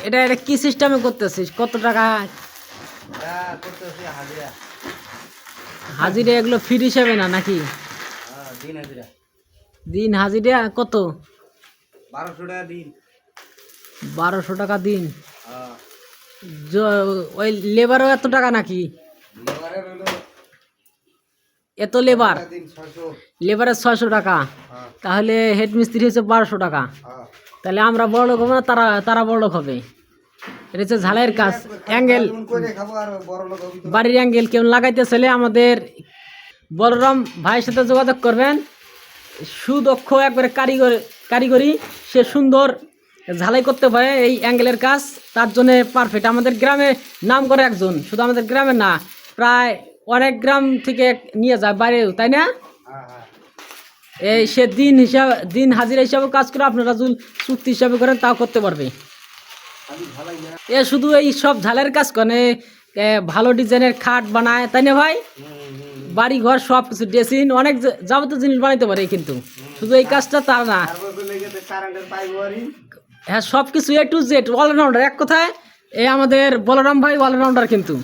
এটা এটা কি সিস্টেমে করতেছিস? কত টাকা করতেছি? হাজিরা। হাজিরা এগুলো ফ্রি হিসাবে না নাকি? দিন হাজিরা। দিন হাজিরা কত? 1200 টাকা দিন। 1200 টাকা দিন। হ্যাঁ। ওই লেবারও এত টাকা নাকি? লেবারের হলো এত লেবার? দিন 600। লেবারের 600 টাকা। হ্যাঁ। তাহলে হেড মিস্ত্রি হচ্ছে 1200 টাকা। হ্যাঁ। তাহলে আমরা বড় লোক হবো না, তারা তারা বড় লোক হবে। এটা হচ্ছে ঝালাইয়ের কাজ। অ্যাঙ্গেল করে খাবো আর বড় লোক হবি তো। বাড়ির অ্যাঙ্গেল কেউ লাগাইতে চাইলে আমাদের বলরাম ভাইয়ের সাথে যোগাযোগ করবেন। সুদক্ষ একবারে কারিগরি, সে সুন্দর ঝালাই করতে পারে এই অ্যাঙ্গেলের কাজ। তার জন্য পারফেক্ট। আমাদের গ্রামে নাম করে একজন, শুধু আমাদের গ্রামে না, প্রায় অনেক গ্রাম থেকে নিয়ে যায় বাইরেও, তাই না? হ্যাঁ হ্যাঁ। এই সে দিন হাজিরা হিসাবে কাজ করে, আপনারা যদি চুক্তি হিসাবে করেন তাও করতে পারবে। আমি ভালাই না। এ শুধু এই সব ঝালের কাজ করে, ভালো ডিজাইনের খাট বানায়, তাই না ভাই? বাড়ি ঘর সব কিছু, ড্রেসিং, অনেক যাবতীয় জিনিস বানাইতে পারে। কিন্তু শুধু এই কাজটা তার না, কারেন্টের পাইপ ওয়ারিং, হ্যাঁ সব কিছু A to Z অলরাউন্ডার। এক কথায় এই আমাদের বলরাম ভাই অলরাউন্ডার কিন্তু।